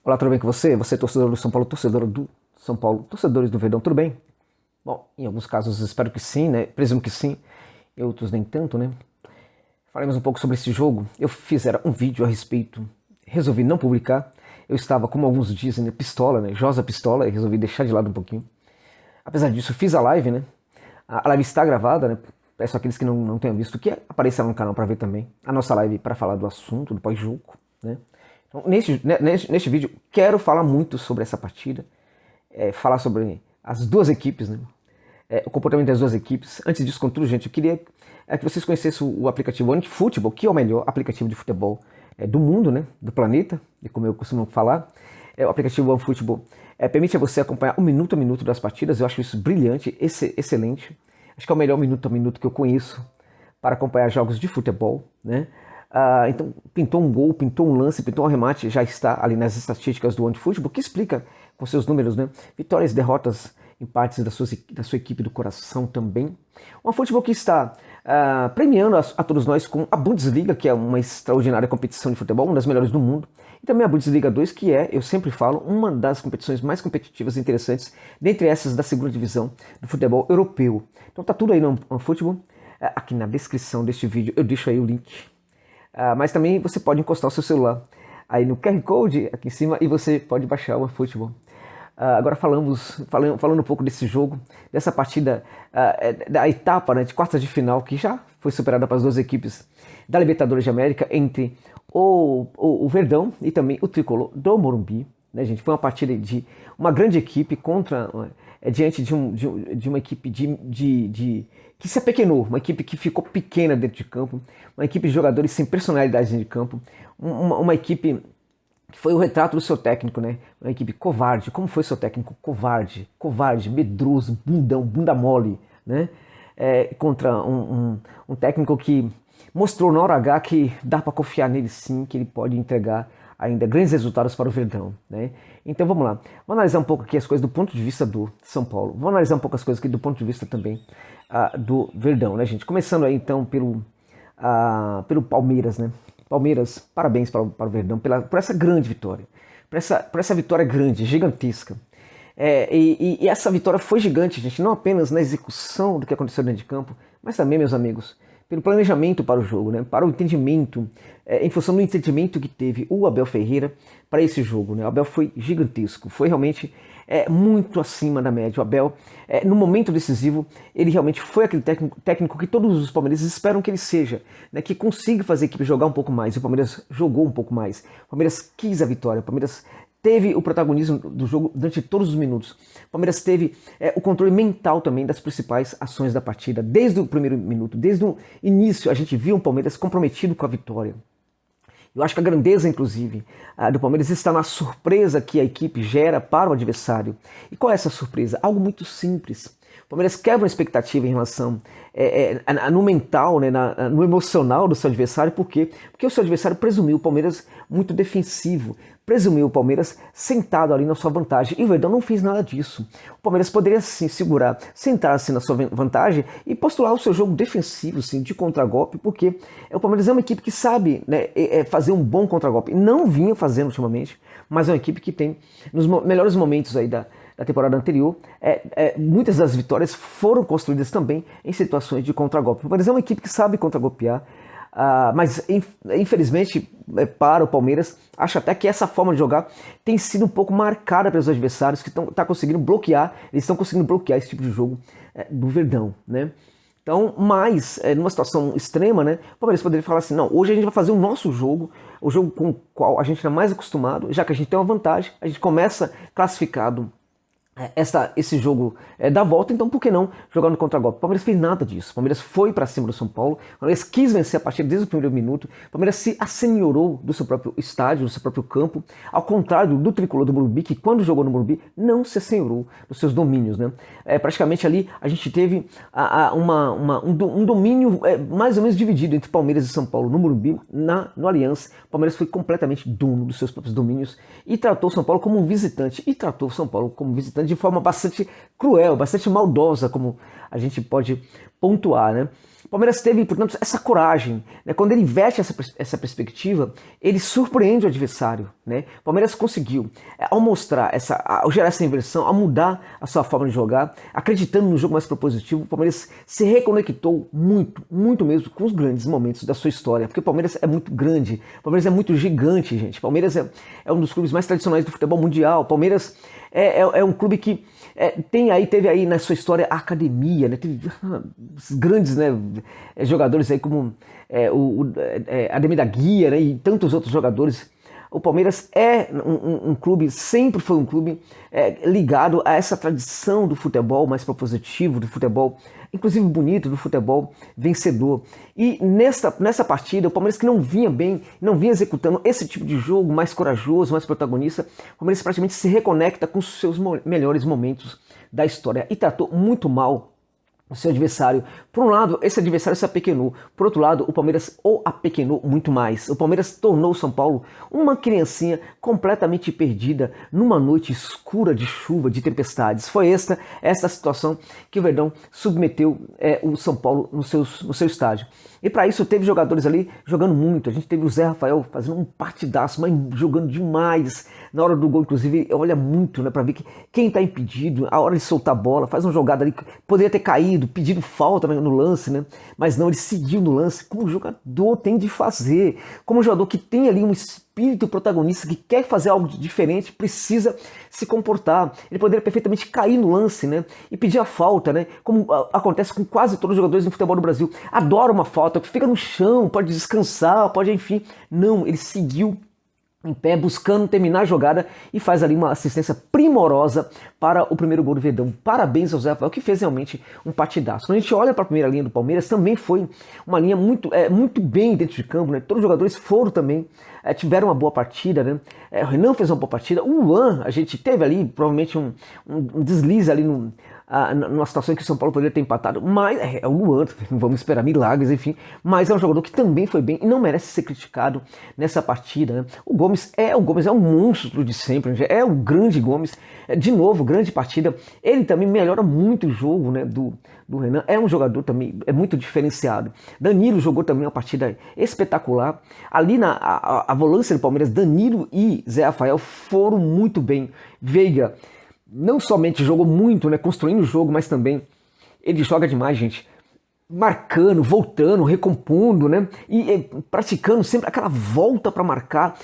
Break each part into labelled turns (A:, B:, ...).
A: Olá, tudo bem com você? Você é torcedor do São Paulo, torcedor do São Paulo, torcedores do Verdão, tudo bem? Bom, em alguns casos espero que sim, né? Presumo que sim, em outros nem tanto, né? Falaremos um pouco sobre esse jogo. Eu fiz um vídeo a respeito, resolvi não publicar. Eu estava, como alguns dizem, né, pistola, né? Josa pistola, e resolvi deixar de lado um pouquinho. Apesar disso, fiz a live, né? A live está gravada, né? Peço àqueles que não tenham visto que apareça no canal para ver também a nossa live para falar do assunto, do pós-jogo, né? Então, neste vídeo, quero falar muito sobre essa partida, falar sobre as duas equipes, né? O comportamento das duas equipes. Antes disso, contudo, gente, eu queria que vocês conhecessem o aplicativo OneFootball, que é o melhor aplicativo de futebol do mundo, né? Do planeta, e como eu costumo falar. O aplicativo OneFootball permite a você acompanhar o minuto a minuto das partidas. Eu acho isso brilhante, excelente. Acho que é o melhor minuto a minuto que eu conheço para acompanhar jogos de futebol, né? Então, pintou um gol, pintou um lance, pintou um arremate, já está ali nas estatísticas do OneFootball, que explica com seus números, né? Vitórias, derrotas, empates da sua equipe do coração também. Um OneFootball que está premiando a todos nós com a Bundesliga, que é uma extraordinária competição de futebol, uma das melhores do mundo, e também a Bundesliga 2, que é, eu sempre falo, uma das competições mais competitivas e interessantes, dentre essas da segunda divisão do futebol europeu. Então tá tudo aí no OneFootball. Aqui na descrição deste vídeo eu deixo aí o link. Mas também você pode encostar o seu celular aí no QR Code aqui em cima e você pode baixar o OneFootball. Agora falando um pouco desse jogo, dessa partida, da etapa, né, de quartas de final, que já foi superada para as duas equipes da Libertadores de América, entre o Verdão e também o Tricolor do Morumbi. Né, gente? Foi uma partida de uma grande equipe contra diante de uma equipe que se apequenou, uma equipe que ficou pequena dentro de campo, uma equipe de jogadores sem personalidade dentro de campo, uma equipe que foi o retrato do seu técnico, né? Uma equipe covarde. Como foi seu técnico? Covarde, medroso, bunda mole, né? Contra um técnico que mostrou na hora H que dá para confiar nele sim, que ele pode entregar ainda grandes resultados para o Verdão, né? Então vamos lá, vamos analisar um pouco aqui as coisas do ponto de vista do São Paulo, vamos analisar um pouco as coisas aqui do ponto de vista também do Verdão, né, gente? Começando aí então pelo Palmeiras, né? Palmeiras, parabéns para o Verdão por essa grande vitória, por essa vitória grande, gigantesca. E essa vitória foi gigante, gente, não apenas na execução do que aconteceu dentro de campo, mas também, meus amigos, pelo planejamento para o jogo, né? Para o entendimento, em função do entendimento que teve o Abel Ferreira para esse jogo. Né? O Abel foi gigantesco, foi realmente muito acima da média. O Abel, no momento decisivo, ele realmente foi aquele técnico que todos os palmeirenses esperam que ele seja, né? Que consiga fazer a equipe jogar um pouco mais. E o Palmeiras jogou um pouco mais. O Palmeiras quis a vitória, o Palmeiras teve o protagonismo do jogo durante todos os minutos. O Palmeiras teve o controle mental também das principais ações da partida. Desde o primeiro minuto, desde o início, a gente viu um Palmeiras comprometido com a vitória. Eu acho que a grandeza, inclusive, do Palmeiras está na surpresa que a equipe gera para o adversário. E qual é essa surpresa? Algo muito simples. O Palmeiras quebra uma expectativa em relação no mental, né, no emocional do seu adversário. Por quê? Porque o seu adversário presumiu o Palmeiras muito defensivo, presumiu o Palmeiras sentado ali na sua vantagem. E o Verdão não fez nada disso. O Palmeiras poderia sim segurar, sentar-se na sua vantagem e postular o seu jogo defensivo, sim, de contragolpe, porque o Palmeiras é uma equipe que sabe, né, fazer um bom contragolpe. Não vinha fazendo ultimamente, mas é uma equipe que tem, nos melhores momentos aí da temporada anterior, muitas das vitórias foram construídas também em situações de contragolpe. O Palmeiras é uma equipe que sabe contragolpear, mas infelizmente para o Palmeiras, acho até que essa forma de jogar tem sido um pouco marcada pelos adversários que estão conseguindo bloquear, eles estão conseguindo bloquear esse tipo de jogo do Verdão, né? Então, mas numa situação extrema, né, o Palmeiras poderia falar assim, não, hoje a gente vai fazer o nosso jogo, o jogo com o qual a gente está mais acostumado, já que a gente tem uma vantagem, a gente começa classificado esse jogo da volta, então por que não jogar no contragolpe? O Palmeiras fez nada disso. O Palmeiras foi para cima do São Paulo, o Palmeiras quis vencer a partida desde o primeiro minuto, o Palmeiras se assenhorou do seu próprio estádio, do seu próprio campo, ao contrário do Tricolor do Morumbi, que quando jogou no Morumbi não se assenhorou dos seus domínios. Né? Praticamente ali a gente teve um domínio mais ou menos dividido entre Palmeiras e São Paulo no Morumbi, no Allianz. O Palmeiras foi completamente dono dos seus próprios domínios e tratou o São Paulo como um visitante, de forma bastante cruel, bastante maldosa, como a gente pode pontuar, né? O Palmeiras teve, portanto, essa coragem, né? Quando ele investe essa perspectiva, ele surpreende o adversário, né? O Palmeiras conseguiu, ao mostrar ao gerar essa inversão, ao mudar a sua forma de jogar, acreditando no jogo mais propositivo, o Palmeiras se reconectou muito, muito mesmo com os grandes momentos da sua história, porque o Palmeiras é muito grande, o Palmeiras é muito gigante, gente. O Palmeiras é um dos clubes mais tradicionais do futebol mundial. O Palmeiras é um clube que teve aí na sua história a academia, né? Teve grandes, né, jogadores aí como Ademir da Guia, né, e tantos outros jogadores. O Palmeiras é um clube, sempre foi um clube ligado a essa tradição do futebol mais propositivo, do futebol inclusive bonito, do futebol vencedor. E nessa partida, o Palmeiras que não vinha bem, não vinha executando esse tipo de jogo mais corajoso, mais protagonista, o Palmeiras praticamente se reconecta com os seus melhores momentos da história e tratou muito mal o seu adversário. Por um lado, esse adversário se apequenou. Por outro lado, o Palmeiras o apequenou muito mais. O Palmeiras tornou o São Paulo uma criancinha completamente perdida numa noite escura de chuva, de tempestades. Foi esta situação que o Verdão submeteu o São Paulo no seu estádio. E para isso teve jogadores ali jogando muito. A gente teve o Zé Rafael fazendo um partidaço, mas jogando demais. Na hora do gol, inclusive, olha muito, né, para ver quem está impedido. A hora de soltar a bola, faz uma jogada ali, poderia ter caído, pedido falta no lance, né? Mas não, ele seguiu no lance, como o jogador tem de fazer. Como um jogador que tem ali um espírito protagonista, que quer fazer algo diferente, precisa se comportar. Ele poderia perfeitamente cair no lance, né, e pedir a falta, né, como acontece com quase todos os jogadores no futebol do Brasil. Adora uma falta, fica no chão, pode descansar, pode, enfim. Não, ele seguiu em pé, buscando terminar a jogada e faz ali uma assistência primorosa para o primeiro gol do Verdão. Parabéns ao Zé Rafael, que fez realmente um partidaço. Quando a gente olha para a primeira linha do Palmeiras, também foi uma linha muito bem dentro de campo, né? Todos os jogadores foram também, tiveram uma boa partida, né? O Renan fez uma boa partida. O Luan, a gente teve ali provavelmente um deslize ali numa situação em que o São Paulo poderia ter empatado, mas é o Luan, não vamos esperar milagres, enfim, mas é um jogador que também foi bem e não merece ser criticado nessa partida, né? O Gomes é um monstro de sempre, é o grande Gomes, de novo, grande partida. Ele também melhora muito o jogo, né, do Renan, é um jogador também muito diferenciado. Danilo jogou também uma partida espetacular. Ali a volância do Palmeiras, Danilo e Zé Rafael foram muito bem. Veiga não somente jogou muito, né, construindo o jogo, mas também ele joga demais, gente. Marcando, voltando, recompondo, né, e praticando sempre aquela volta para marcar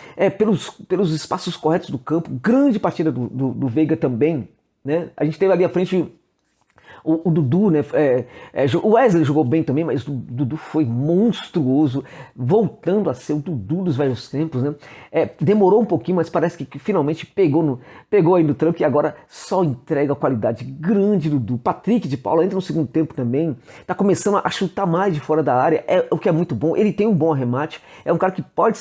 A: pelos espaços corretos do campo. Grande partida do Veiga também, né. A gente teve ali à frente o Dudu, né? O Wesley jogou bem também, mas o Dudu foi monstruoso, voltando a ser o Dudu dos velhos tempos, né? Demorou um pouquinho, mas parece que finalmente pegou aí no tranco e agora só entrega a qualidade grande do Dudu. Patrick de Paula entra no segundo tempo também, tá começando a chutar mais de fora da área, o que é muito bom. Ele tem um bom arremate, é um cara que pode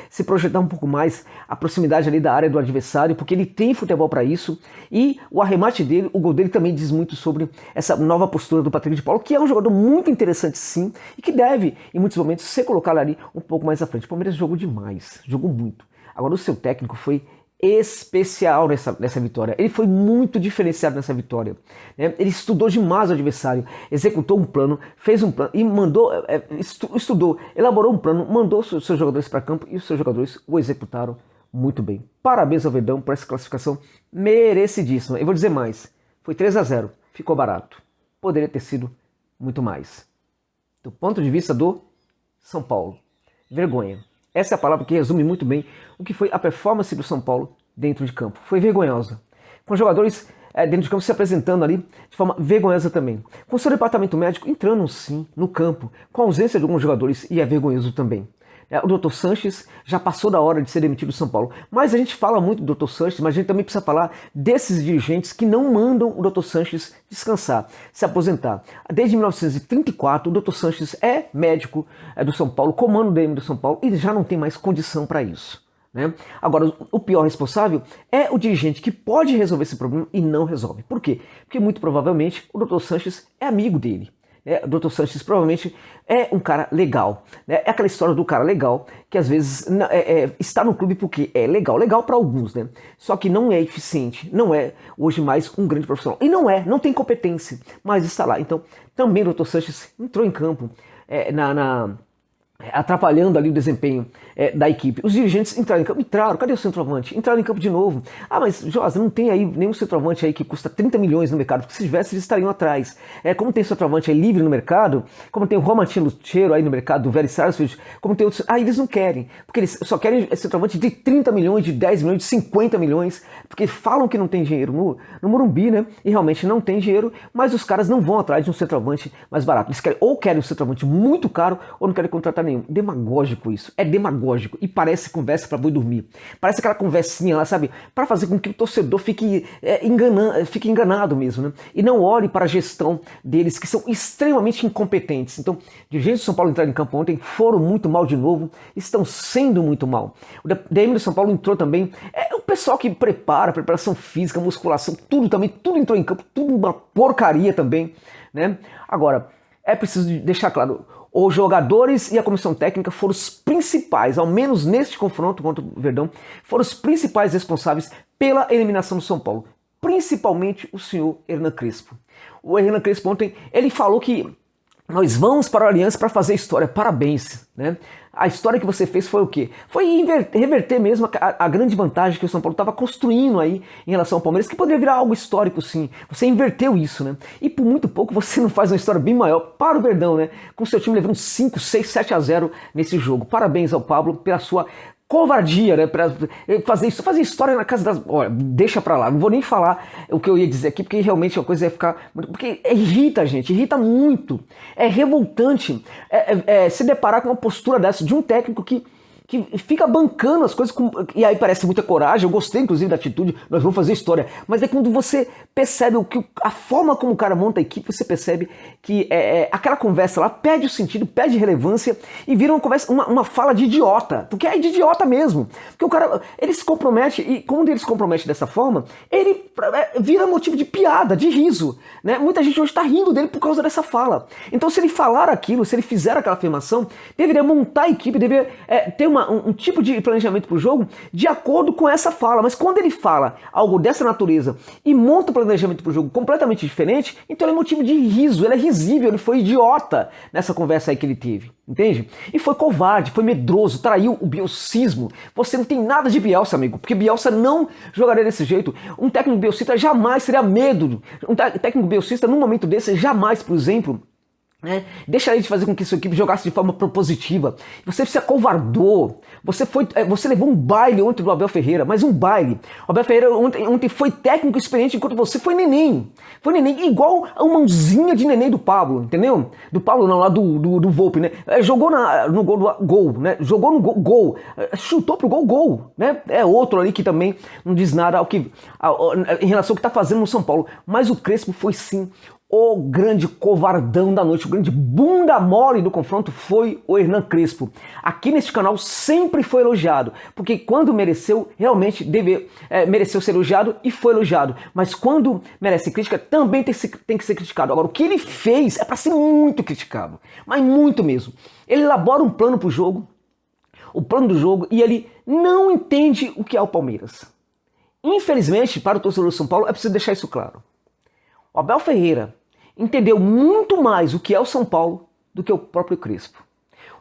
A: se projetar um pouco mais a proximidade ali da área do adversário, porque ele tem futebol para isso, e o arremate dele, o gol dele também diz muito sobre essa nova postura do Patrick de Paulo, que é um jogador muito interessante sim, e que deve, em muitos momentos, ser colocado ali um pouco mais à frente. O Palmeiras jogou demais, jogou muito. Agora o seu técnico foi especial nessa vitória, ele foi muito diferenciado nessa vitória, né? Ele estudou demais o adversário, executou um plano, fez um plano e mandou, estudou, elaborou um plano, mandou seus jogadores para campo e os seus jogadores o executaram muito bem. Parabéns ao Verdão por essa classificação merecidíssima. Eu vou dizer mais, foi 3-0. Ficou barato. Poderia ter sido muito mais. Do ponto de vista do São Paulo, vergonha. Essa é a palavra que resume muito bem o que foi a performance do São Paulo dentro de campo. Foi vergonhosa. Com os jogadores dentro de campo se apresentando ali de forma vergonhosa também. Com o seu departamento médico entrando sim no campo, com a ausência de alguns jogadores, e é vergonhoso também. O Dr. Sanches já passou da hora de ser demitido do São Paulo. Mas a gente fala muito do Dr. Sanches, mas a gente também precisa falar desses dirigentes que não mandam o Dr. Sanches descansar, se aposentar. Desde 1934, o Dr. Sanches é médico do São Paulo, comando o DM do São Paulo, e já não tem mais condição para isso, né? Agora, o pior responsável é o dirigente que pode resolver esse problema e não resolve. Por quê? Porque muito provavelmente o Dr. Sanches é amigo dele. O Dr. Sanches provavelmente é um cara legal, né? É aquela história do cara legal que às vezes está no clube porque é legal para alguns, né? Só que não é eficiente, não é hoje mais um grande profissional. E não tem competência, mas está lá. Então também o Dr. Sanches entrou em campo atrapalhando ali o desempenho da equipe. Os dirigentes entraram em campo, cadê o centroavante? Entraram em campo de novo. Ah, mas Josa, não tem aí nenhum centroavante aí que custa 30 milhões no mercado, porque se tivesse eles estariam atrás. Como tem centroavante aí livre no mercado, como tem o Romantinho Lucheiro aí no mercado, do Very Sarsfield, como tem outros... eles não querem, porque eles só querem centroavante de 30 milhões, de 10 milhões, de 50 milhões, porque falam que não tem dinheiro no Morumbi, né? E realmente não tem dinheiro, mas os caras não vão atrás de um centroavante mais barato. Eles querem um centroavante muito caro, ou não querem contratar nenhum. Demagógico isso, é demagógico e parece conversa para boi dormir. Parece aquela conversinha lá, sabe, para fazer com que o torcedor fique enganado mesmo, né? E não olhe para a gestão deles, que são extremamente incompetentes. Então, dirigentes do São Paulo entraram em campo ontem, foram muito mal de novo, estão sendo muito mal. O DM do São Paulo entrou também, o pessoal que preparação física, musculação, tudo entrou em campo, tudo uma porcaria também, né? Agora, é preciso deixar claro, os jogadores e a comissão técnica foram os principais, ao menos neste confronto contra o Verdão, foram os principais responsáveis pela eliminação do São Paulo. Principalmente o senhor Hernan Crespo. O Hernan Crespo ontem, ele falou que nós vamos para o Aliança para fazer história. Parabéns, né? A história que você fez foi o quê? Foi reverter mesmo a grande vantagem que o São Paulo estava construindo aí em relação ao Palmeiras, que poderia virar algo histórico, sim. Você inverteu isso, né? E por muito pouco você não faz uma história bem maior para o Verdão, né? Com o seu time levando 5, 6, 7-0 nesse jogo. Parabéns ao Pablo pela sua covardia, né, pra fazer isso, fazer história na casa das... Olha, deixa pra lá, não vou nem falar o que eu ia dizer aqui, porque realmente a coisa ia ficar... Porque irrita a gente, irrita muito. É revoltante se deparar com uma postura dessa de um técnico que fica bancando as coisas, e aí parece muita coragem, eu gostei inclusive da atitude, nós vamos fazer história, mas é quando você percebe a forma como o cara monta a equipe, você percebe que aquela conversa lá perde o sentido, perde relevância e vira uma conversa, uma fala de idiota, porque é de idiota mesmo, porque o cara, ele se compromete, e quando ele se compromete dessa forma, ele vira motivo de piada, de riso, né? Muita gente hoje está rindo dele por causa dessa fala. Então se ele falar aquilo, se ele fizer aquela afirmação, deveria montar a equipe, deveria ter um tipo de planejamento para o jogo de acordo com essa fala. Mas quando ele fala algo dessa natureza e monta o planejamento para o jogo completamente diferente, então ele é motivo de riso, ele é risível, ele foi idiota nessa conversa aí que ele teve, entende? E foi covarde, foi medroso, traiu o bielcismo. Você não tem nada de Bielsa, amigo, porque Bielsa não jogaria desse jeito. Um técnico bielcista jamais teria medo. Um técnico bielcista, num momento desse, jamais, por exemplo, deixaria de fazer com que sua equipe jogasse de forma propositiva. Você se acovardou. Você levou um baile ontem do Abel Ferreira, mas um baile. O Abel Ferreira ontem foi técnico experiente, enquanto você foi neném. Foi neném, igual a mãozinha de neném do Pablo, entendeu? Do Pablo não, lá do Volpe, né? Jogou no gol, né? Jogou no gol. Chutou pro gol, né? É outro ali que também não diz nada em relação ao que tá fazendo no São Paulo. Mas o Crespo foi sim o grande covardão da noite, o grande bunda mole do confronto foi o Hernan Crespo. Aqui neste canal sempre foi elogiado, porque quando mereceu, realmente mereceu ser elogiado e foi elogiado. Mas quando merece crítica, também tem que ser criticado. Agora, o que ele fez é para ser muito criticado, mas muito mesmo. Ele elabora um plano para o jogo, o plano do jogo, e ele não entende o que é o Palmeiras. Infelizmente, para o torcedor do São Paulo, é preciso deixar isso claro. O Abel Ferreira entendeu muito mais o que é o São Paulo do que o próprio Crespo.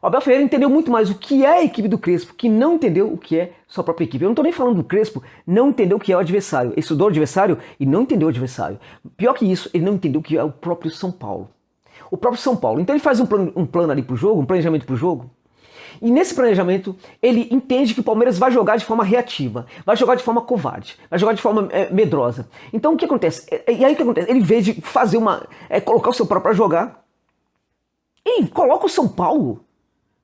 A: O Abel Ferreira entendeu muito mais o que é a equipe do Crespo, que não entendeu o que é sua própria equipe. Eu não estou nem falando do Crespo, não entendeu o que é o adversário. Ele estudou o adversário e não entendeu o adversário. Pior que isso, ele não entendeu o que é o próprio São Paulo. O próprio São Paulo. Então ele faz um plano ali pro jogo, um planejamento pro jogo. E nesse planejamento, ele entende que o Palmeiras vai jogar de forma reativa, vai jogar de forma covarde, vai jogar de forma medrosa. Então o que acontece? E aí o que acontece? Ele, em vez de fazer colocar o São Paulo para jogar, ele coloca o São Paulo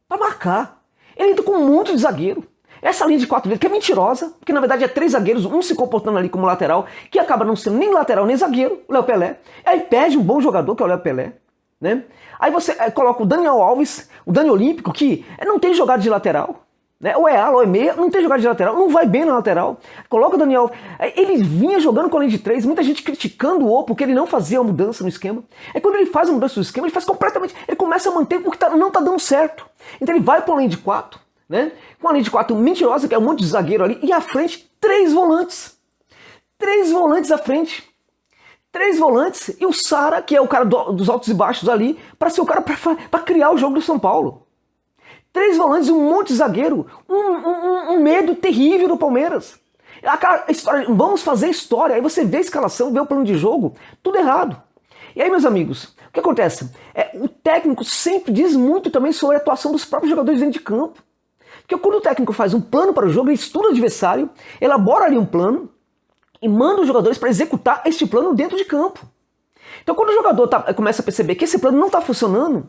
A: para marcar. Ele entra com um monte de zagueiro. Essa linha de 4 vezes, que é mentirosa, porque na verdade é 3 zagueiros, um se comportando ali como lateral, que acaba não sendo nem lateral nem zagueiro, o Léo Pelé. Aí perde um bom jogador, que é o Léo Pelé. Né? Aí você coloca o Daniel Alves, o Daniel Olímpico, que não tem jogada de lateral, né? Ou é ala ou é meia, não tem jogada de lateral, não vai bem na lateral. Coloca o Daniel, ele vinha jogando com a linha de 3, muita gente criticando-o porque ele não fazia a mudança no esquema. Aí quando ele faz a mudança no esquema, ele faz completamente, ele começa a manter o que não está dando certo. Então ele vai para uma linha de 4, né? Com uma linha de 4 mentirosa, que é um monte de zagueiro ali, e à frente 3 volantes. 3 volantes à frente. 3 volantes e o Sara, que é o cara dos altos e baixos ali, para ser o cara para criar o jogo do São Paulo. 3 volantes e um monte de zagueiro. Um medo terrível do Palmeiras. A história, vamos fazer história. Aí você vê a escalação, vê o plano de jogo, tudo errado. E aí, meus amigos, o que acontece? O técnico sempre diz muito também sobre a atuação dos próprios jogadores dentro de campo. Porque quando o técnico faz um plano para o jogo, ele estuda o adversário, elabora ali um plano e manda os jogadores para executar este plano dentro de campo. Então quando o jogador começa a perceber que esse plano não está funcionando,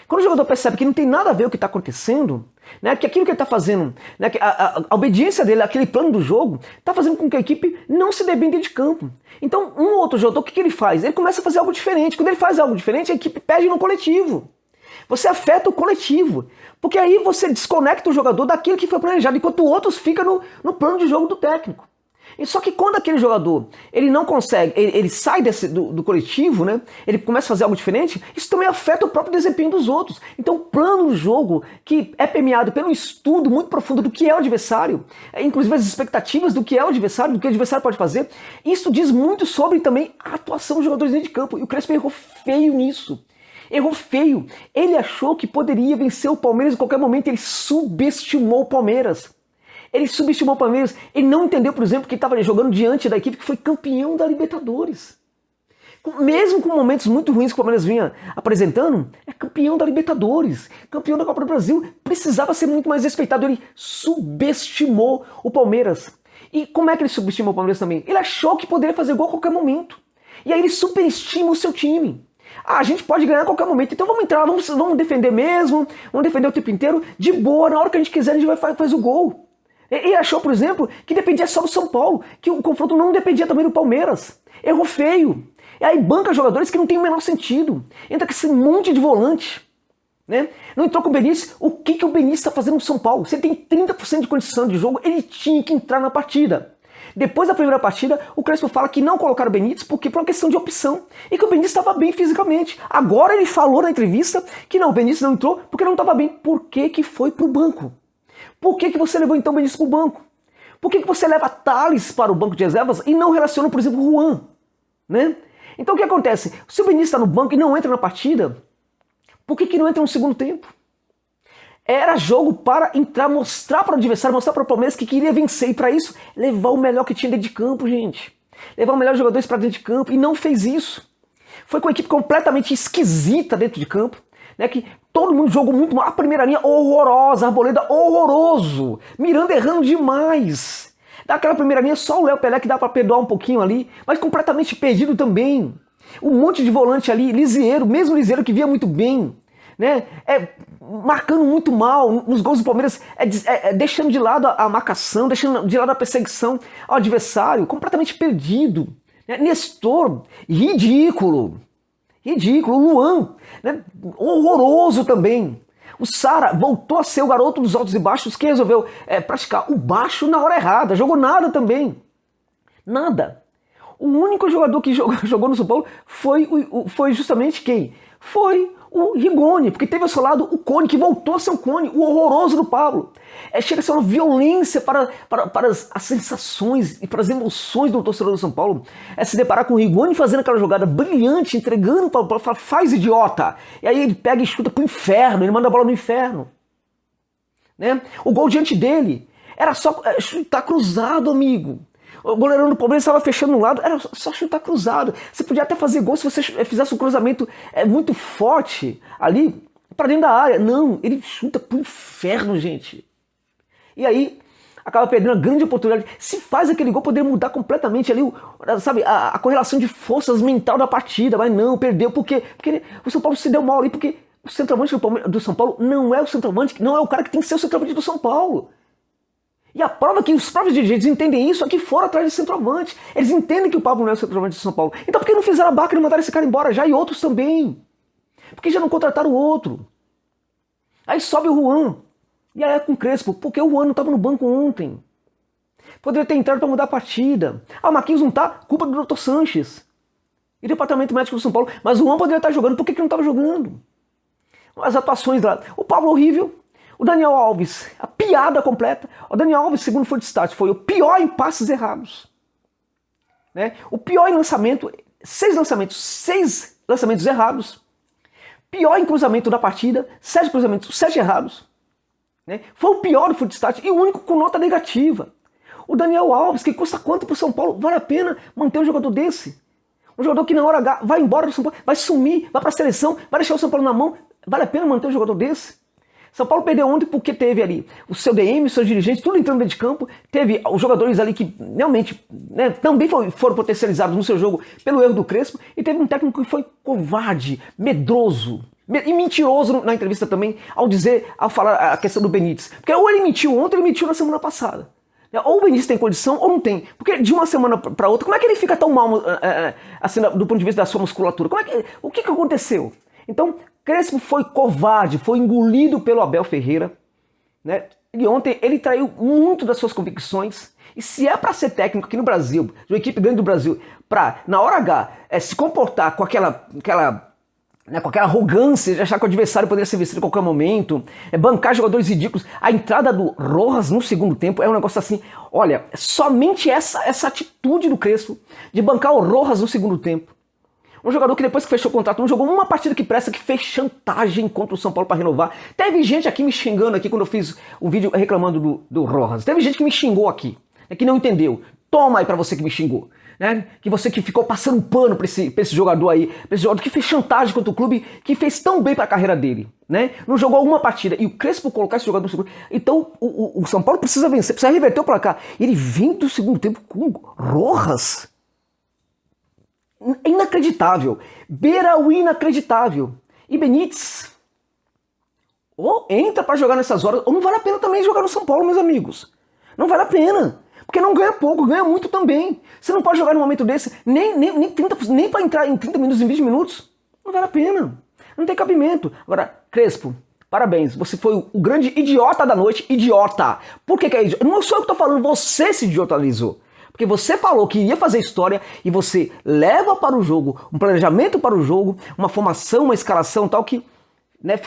A: quando o jogador percebe que não tem nada a ver o que está acontecendo, né, que aquilo que ele está fazendo, né, que a obediência dele, aquele plano do jogo, está fazendo com que a equipe não se dê bem dentro de campo. Então um outro jogador, o que ele faz? Ele começa a fazer algo diferente. Quando ele faz algo diferente, a equipe perde no coletivo. Você afeta o coletivo, porque aí você desconecta o jogador daquilo que foi planejado, enquanto outros ficam no plano de jogo do técnico. E só que quando aquele jogador ele não consegue, ele sai do coletivo, né? Ele começa a fazer algo diferente, isso também afeta o próprio desempenho dos outros. Então o plano do jogo, que é permeado pelo estudo muito profundo do que é o adversário, inclusive as expectativas do que é o adversário, do que o adversário pode fazer, isso diz muito sobre também a atuação dos jogadores dentro de campo. E o Crespo errou feio nisso. Errou feio. Ele achou que poderia vencer o Palmeiras em qualquer momento, ele subestimou o Palmeiras. Ele subestimou o Palmeiras. Ele não entendeu, por exemplo, que ele estava jogando diante da equipe que foi campeão da Libertadores. Mesmo com momentos muito ruins que o Palmeiras vinha apresentando, é campeão da Libertadores, campeão da Copa do Brasil, precisava ser muito mais respeitado. Ele subestimou o Palmeiras. E como é que ele subestimou o Palmeiras também? Ele achou que poderia fazer gol a qualquer momento. E aí ele superestima o seu time. A gente pode ganhar a qualquer momento, então vamos entrar, vamos defender mesmo, vamos defender o tempo inteiro, de boa, na hora que a gente quiser a gente vai faz o gol. Ele achou, por exemplo, que dependia só do São Paulo, que o confronto não dependia também do Palmeiras. Errou feio. E aí banca jogadores que não tem o menor sentido. Entra com esse monte de volante. Né? Não entrou com o Benício. O que o Benício está fazendo no São Paulo? Se ele tem 30% de condição de jogo, ele tinha que entrar na partida. Depois da primeira partida, o Crespo fala que não colocaram o Benítez porque por uma questão de opção. E que o Benítez estava bem fisicamente. Agora ele falou na entrevista que não, o Benítez não entrou porque não estava bem. Por que foi para o banco? Por que você levou então o Benítez para o banco? Por que você leva Thales para o banco de reservas e não relaciona, por exemplo, o Juan? Né? Então o que acontece? Se o Benítez está no banco e não entra na partida, por que não entra no segundo tempo? Era jogo para entrar, mostrar para o adversário, mostrar para o Palmeiras que queria vencer. E para isso, levar o melhor que tinha dentro de campo, gente. Levar os melhores jogadores para dentro de campo. E não fez isso. Foi com uma equipe completamente esquisita dentro de campo. Né, que todo mundo jogou muito mal. A primeira linha horrorosa, Arboleda horroroso. Miranda errando demais. Daquela primeira linha, só o Léo Pelé que dá para perdoar um pouquinho ali. Mas completamente perdido também. Um monte de volante ali, Lisieiro, mesmo Lisieiro que via muito bem. Né, marcando muito mal nos gols do Palmeiras, deixando de lado a marcação, deixando de lado a perseguição ao adversário, completamente perdido. Né, Nestor, ridículo. Ridículo. O Luan, né, horroroso também. O Sara voltou a ser o garoto dos altos e baixos que resolveu praticar o baixo na hora errada, jogou nada também. Nada. O único jogador que jogou no São Paulo foi justamente quem? Foi o Rigoni, porque teve ao seu lado o Cone, que voltou a ser o Cone, o horroroso do Pablo. Chega a ser uma violência para as sensações e para as emoções do torcedor do São Paulo. Se deparar com o Rigoni fazendo aquela jogada brilhante, entregando para o Pablo, fala, faz idiota. E aí ele pega e chuta para o inferno, ele manda a bola no inferno. Né? O gol diante dele era só chutar cruzado, amigo. O goleirão do Palmeiras estava fechando no lado, era só chutar cruzado. Você podia até fazer gol se você fizesse um cruzamento muito forte ali para dentro da área. Não, ele chuta pro inferno, gente. E aí acaba perdendo a grande oportunidade. Se faz aquele gol, poderia mudar completamente ali, sabe, a correlação de forças mental da partida. Mas não, perdeu. Por quê? Porque o São Paulo se deu mal ali, porque o centroavante do São Paulo não é o centroavante, não é o cara que tem que ser o centroavante do São Paulo. E a prova que os próprios dirigentes entendem isso é que foram atrás de centroavante. Eles entendem que o Pablo não é o centroavante de São Paulo. Então por que não fizeram a Baca e mandaram esse cara embora já? E outros também. Por que já não contrataram o outro? Aí sobe o Juan. E aí é com o Crespo. Porque o Juan não estava no banco ontem. Poderia ter entrado para mudar a partida. O Marquinhos não tá, culpa do Dr. Sanches. E departamento médico do São Paulo. Mas o Juan poderia estar jogando. Por que não estava jogando? As atuações lá. O Pablo horrível. O Daniel Alves, a piada completa. O Daniel Alves, segundo foi de destaque, foi o pior em passes errados. Né? O pior em lançamento, 6 lançamentos errados. Pior em cruzamento da partida, 7 cruzamentos, 7 errados. né? Foi o pior do Footstat e o único com nota negativa. O Daniel Alves, que custa quanto pro São Paulo? Vale a pena manter um jogador desse? Um jogador que na hora H vai embora do São Paulo, vai sumir, vai pra seleção, vai deixar o São Paulo na mão. Vale a pena manter um jogador desse? São Paulo perdeu ontem porque teve ali o seu DM, os seus dirigentes, tudo entrando dentro de campo. Teve os jogadores ali que realmente, né, também foram potencializados no seu jogo pelo erro do Crespo. E teve um técnico que foi covarde, medroso e mentiroso na entrevista também ao falar a questão do Benítez. Porque ou ele mentiu ontem, ou ele mentiu na semana passada. Ou o Benítez tem condição ou não tem. Porque de uma semana para outra, como é que ele fica tão mal assim, do ponto de vista da sua musculatura? O que aconteceu? Então, Crespo foi covarde, foi engolido pelo Abel Ferreira, né? E ontem ele traiu muito das suas convicções. E se é para ser técnico aqui no Brasil, de uma equipe grande do Brasil, para na hora H se comportar com aquela arrogância de achar que o adversário poderia ser vencido a qualquer momento, bancar jogadores ridículos, a entrada do Rojas no segundo tempo é um negócio assim, olha, somente essa atitude do Crespo de bancar o Rojas no segundo tempo. Um jogador que depois que fechou o contrato não jogou uma partida que presta, que fez chantagem contra o São Paulo para renovar. Teve gente aqui me xingando aqui quando eu fiz um vídeo reclamando do Rojas. Teve gente que me xingou aqui, que não entendeu. Toma aí pra você que me xingou. Né? Que você que ficou passando pano pra esse jogador aí, pra esse jogador que fez chantagem contra o clube, que fez tão bem pra carreira dele. Né? Não jogou uma partida. E o Crespo colocar esse jogador no segundo. Então o São Paulo precisa vencer, precisa reverter o placar. Ele vem do segundo tempo com Rojas. Inacreditável. Beira o inacreditável. E Benítez, ou entra pra jogar nessas horas, ou não vale a pena também jogar no São Paulo, meus amigos. Não vale a pena. Porque não ganha pouco, ganha muito também. Você não pode jogar num momento desse, nem para entrar em 30 minutos, em 20 minutos. Não vale a pena. Não tem cabimento. Agora, Crespo, parabéns. Você foi o grande idiota da noite. Idiota. Por que é idiota? Não sou eu que tô falando, você se idiotalizou. Porque você falou que ia fazer história e você leva para o jogo um planejamento para o jogo, uma formação, uma escalação tal que, né,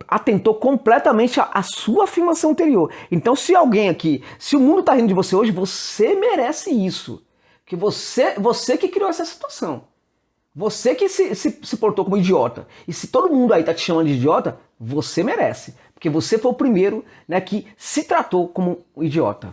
A: atentou completamente a sua afirmação anterior. Então se alguém aqui, se o mundo tá rindo de você hoje, você merece isso. Que você que criou essa situação. Você que se portou como idiota. E se todo mundo aí tá te chamando de idiota, você merece. Porque você foi o primeiro, né, que se tratou como idiota.